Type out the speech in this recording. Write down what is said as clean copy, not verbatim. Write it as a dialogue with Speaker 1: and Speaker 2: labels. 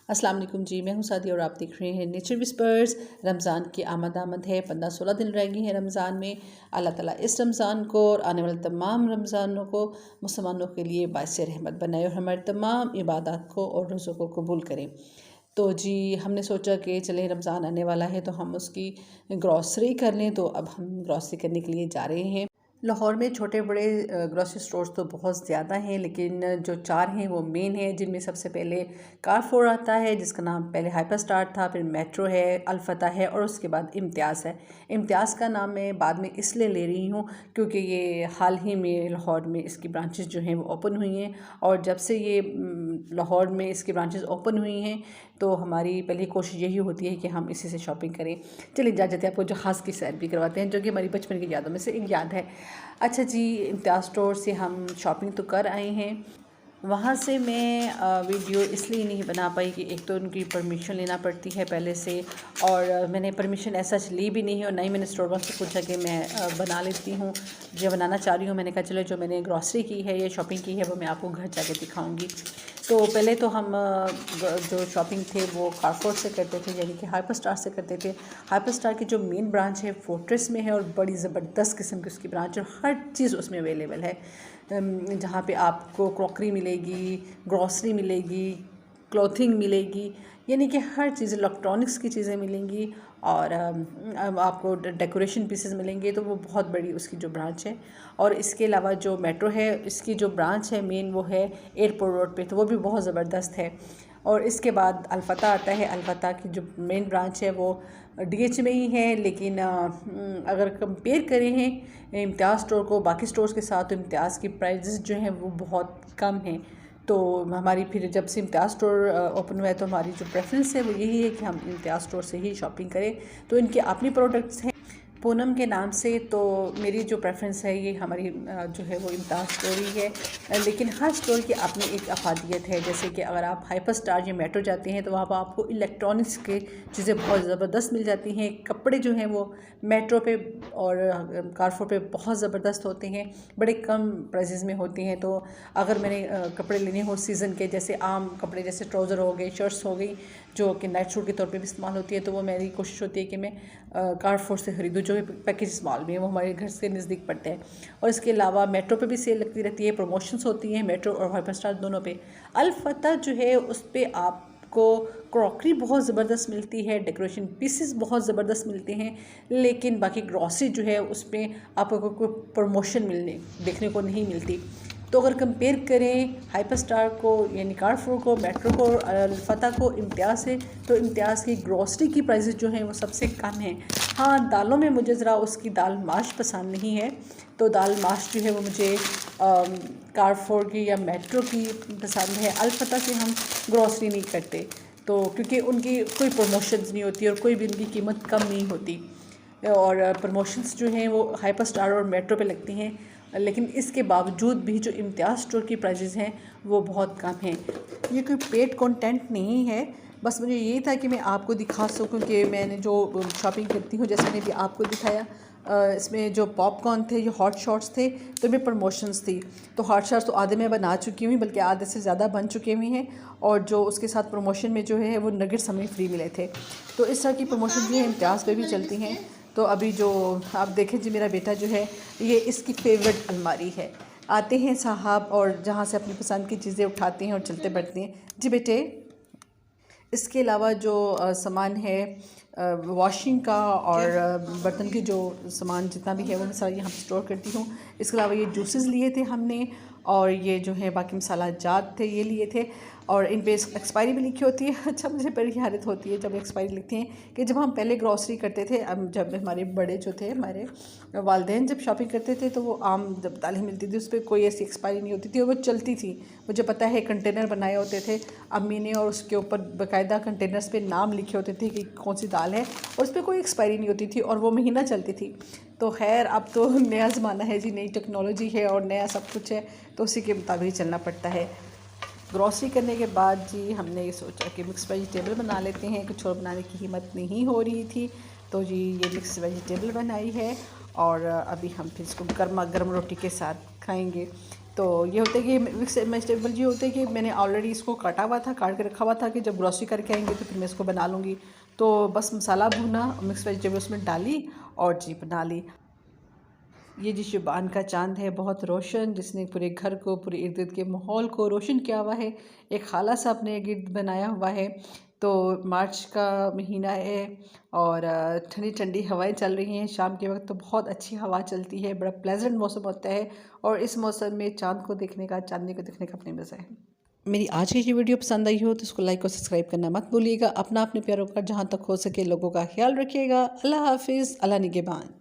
Speaker 1: अस्सलाम वालेकुम जी, मैं हूं सादी और आप देख रहे हैं नेचर विस्पर्स। रमज़ान की आमद है, 15-16 दिन रह गए हैं रमज़ान में। अल्लाह ताला इस रमज़ान को और आने वाले तमाम रमज़ानों को मुसलमानों के लिए बाइस रहमत बनाए और हमारी तमाम इबादत को और रोज़ों को कबूल करें। तो जी हमने सोचा कि चले रमज़ान आने वाला है तो हम उसकी ग्रॉसरी कर लें, तो अब हम ग्रॉसरी करने के लिए जा रहे हैं। लाहौर में छोटे बड़े ग्रॉसरी स्टोर्स तो बहुत ज़्यादा हैं, लेकिन जो 4 हैं वो मेन हैं, जिनमें सबसे पहले कारफोर आता है जिसका नाम पहले हाइपर स्टार था, फिर मेट्रो है, अलफता है और उसके बाद इम्तियाज़ है। इम्तियाज़ का नाम मैं बाद में इसलिए ले रही हूँ क्योंकि ये हाल ही में लाहौर में इसकी ब्रांचेस जो हैं वो ओपन हुई हैं, और जब से ये लाहौर में इसकी ब्रांचेस ओपन हुई हैं तो हमारी पहली कोशिश यही होती है कि हम इसी से शॉपिंग करें। चलिए जा जाते हैं, आपको जहाज़ की सैर भी करवाते हैं जो कि हमारी बचपन की यादों में से एक याद है। अच्छा जी, इम्तियाज़ स्टोर से हम शॉपिंग तो कर आए हैं। वहाँ से मैं वीडियो इसलिए नहीं बना पाई कि एक तो उनकी परमिशन लेना पड़ती है पहले से, और मैंने परमिशन ऐसा ली भी नहीं है, और ना ही मैंने स्टोर बॉक्स से पूछा कि मैं बना लेती हूँ। जो बनाना चाह रही हूँ, मैंने कहा चलो जो मैंने ग्रॉसरी की है या शॉपिंग की है वो मैं आपको घर जाके दिखाऊँगी। तो पहले तो हम जो शॉपिंग थे वो कारफोर से करते थे, यानी कि हाइपर स्टार से करते थे। हाइपर स्टार की जो मेन ब्रांच है फोर्ट्रेस में है, और बड़ी ज़बरदस्त किस्म की उसकी ब्रांच है, हर चीज़ उसमें अवेलेबल है। जहाँ पे आपको क्रॉकरी मिलेगी, ग्रॉसरी मिलेगी, क्लॉथिंग मिलेगी, यानी कि हर चीज़, इलेक्ट्रॉनिक्स की चीज़ें मिलेंगी, और आपको डेकोरेशन पीसेस मिलेंगे। तो वो बहुत बड़ी उसकी जो ब्रांच है। और इसके अलावा जो मेट्रो है इसकी जो ब्रांच है मेन वो है एयरपोर्ट रोड पे, तो वो भी बहुत ज़बरदस्त है। और इसके बाद अलफता आता है। अलफता की जो मेन ब्रांच है वो डीएच में ही है, लेकिन अगर कंपेयर करें हैं इम्तियाज़ स्टोर को बाकी स्टोर्स के साथ, तो इम्तियाज़ की प्राइजेज़ जो हैं वो बहुत कम हैं। तो हमारी फिर जब से इम्तियाज़ स्टोर ओपन हुआ है तो हमारी जो प्रेफरेंस है वो यही है कि हम इम्तियाज़ स्टोर से ही शॉपिंग करें। तो इनके अपनी प्रोडक्ट्स हैं पूनम के नाम से, तो मेरी जो प्रेफरेंस है ये हमारी जो है वो इम्तियाज़ स्टोर ही है। लेकिन हर स्टोर की अपनी एक अफादियत है। जैसे कि अगर आप हाइपर स्टार या मेट्रो जाते हैं तो वहाँ पर आपको इलेक्ट्रॉनिक्स की चीज़ें बहुत ज़बरदस्त मिल जाती हैं। कपड़े जो हैं वो मेट्रो पे और कारफोर पे बहुत ज़बरदस्त होते हैं, बड़े कम प्राइसेस में होते हैं। तो अगर मैंने कपड़े लेने हो सीज़न के, जैसे आम कपड़े जैसे ट्राउज़र हो गए, शर्ट्स हो गई, जो कि नाइट सूट के तौर पे भी इस्तेमाल होती है, तो वो मेरी कोशिश होती है कि मैं कारफोर से ख़रीदूँ, जो पैकेज मॉल भी है वो हमारे घर से नज़दीक पड़ते हैं। और इसके अलावा मेट्रो पे भी सेल लगती रहती है, प्रमोशंस होती हैं मेट्रो और हाइपर स्टार दोनों पे। अलफता जो है उस पर आपको क्रॉकरी बहुत ज़बरदस्त मिलती है, डेकोरेशन पीसेस बहुत ज़बरदस्त मिलते हैं, लेकिन बाकी ग्रॉसरी जो है उस पर आपको कोई प्रमोशन देखने को नहीं मिलती। तो अगर कंपेयर करें हाइपर स्टार को यानी कारफोर को, मेट्रो को, अलफता को इम्तियाज़ से, तो इम्तियाज़ की ग्रॉसरी की प्राइसेस जो हैं वो सबसे कम हैं। हाँ, दालों में मुझे ज़रा उसकी दाल माश पसंद नहीं है, तो दाल माश जो है वो मुझे कारफोर की या मेट्रो की पसंद है। अलफता से हम ग्रॉसरी नहीं करते, तो क्योंकि उनकी कोई प्रमोशंस नहीं होती और कोई भी उनकी कीमत कम नहीं होती, और प्रमोशंस जो हैं वो हाइपर स्टार और मेट्रो पे लगती हैं। लेकिन इसके बावजूद भी जो इम्तियाज़ स्टोर की प्राइसेस हैं वो बहुत कम हैं। ये कोई पेड कंटेंट नहीं है, बस मुझे यही था कि मैं आपको दिखा सकूं कि मैंने जो शॉपिंग करती हूँ। जैसे मैंने भी आपको दिखाया, इसमें जो पॉपकॉर्न थे, जो हॉट शॉट्स थे, तो में प्रमोशंस थी। तो हॉट शॉट्स तो आधे मैं बना चुकी हुई, बल्कि आधे से ज़्यादा बन चुके हुए हैं, और जो उसके साथ प्रमोशन में जो है वो नगेट्स हमें फ्री मिले थे। तो इस तरह की प्रमोशन जो है इम्तियाज़ पे भी चलती हैं। तो अभी जो आप देखें जी, मेरा बेटा जो है ये इसकी फेवरेट अलमारी है। आते हैं साहब और जहाँ से अपनी पसंद की चीज़ें उठाते हैं और चलते बढ़ते हैं। जी बेटे, इसके अलावा जो सामान है वॉशिंग का और बर्तन की जो सामान जितना भी है वो मैं सारा यहाँ पर स्टोर करती हूँ। इसके अलावा ये जूसेस लिए थे हमने, और ये जो है बाकी मसाला जात थे ये लिए थे, और इन पे एक्सपायरी भी लिखी होती है। अच्छा, मुझे बड़ी हैरत होती है जब एक्सपायरी लिखती हैं कि जब हम पहले ग्रॉसरी करते थे, अब जब हमारे बड़े जो थे, हमारे वालिदैन जब शॉपिंग करते थे, तो वो आम जब दालें मिलती थी उस पर कोई ऐसी एक्सपायरी नहीं होती थी और वो चलती थी। मुझे पता है कंटेनर बनाए होते थे अम्मी ने, और उसके ऊपर बाकायदा कंटेनर्स पे नाम लिखे होते थे कि कौन सी दाल है, और उस पर कोई एक्सपायरी नहीं होती थी और वो महीना चलती थी। तो खैर, अब तो नया ज़माना है जी, नई टेक्नोलॉजी है और नया सब कुछ है, तो उसी के मुताबिक चलना पड़ता है। ग्रॉसरी करने के बाद जी हमने ये सोचा कि मिक्स वेजिटेबल बना लेते हैं, कुछ और बनाने की हिम्मत नहीं हो रही थी, तो जी ये मिक्स वेजिटेबल बनाई है, और अभी हम फिर इसको गर्मा गर्म रोटी के साथ खाएंगे। तो ये होता है कि मिक्स वेजिटेबल ये होते हैं कि मैंने ऑलरेडी इसको काटा हुआ था, काट के रखा हुआ था कि जब ग्रोसरी करके आएंगे तो फिर मैं इसको बना लूँगी। तो बस मसाला भुना, मिक्स वेजिटेबल उसमें डाली और जी बना ली। ये जी शुबान का चांद है, बहुत रोशन, जिसने पूरे घर को, पूरे इर्द गिर्द के माहौल को रोशन किया हुआ है। एक खाला सा अपने गिर्द बनाया हुआ है। तो मार्च का महीना है और ठंडी ठंडी हवाएं चल रही हैं। शाम के वक्त तो बहुत अच्छी हवा चलती है, बड़ा प्लेजेंट मौसम होता है और इस मौसम में चांद को देखने का, चांदनी को देखने का अपने मज़ा है। मेरी आज की ये वीडियो पसंद आई हो तो उसको लाइक और सब्सक्राइब करना मत भूलिएगा। अपना अपने प्यारों का जहाँ तक हो सके लोगों का ख्याल रखिएगा। अल्लाह हाफिज़, अल्लाह निगहबान।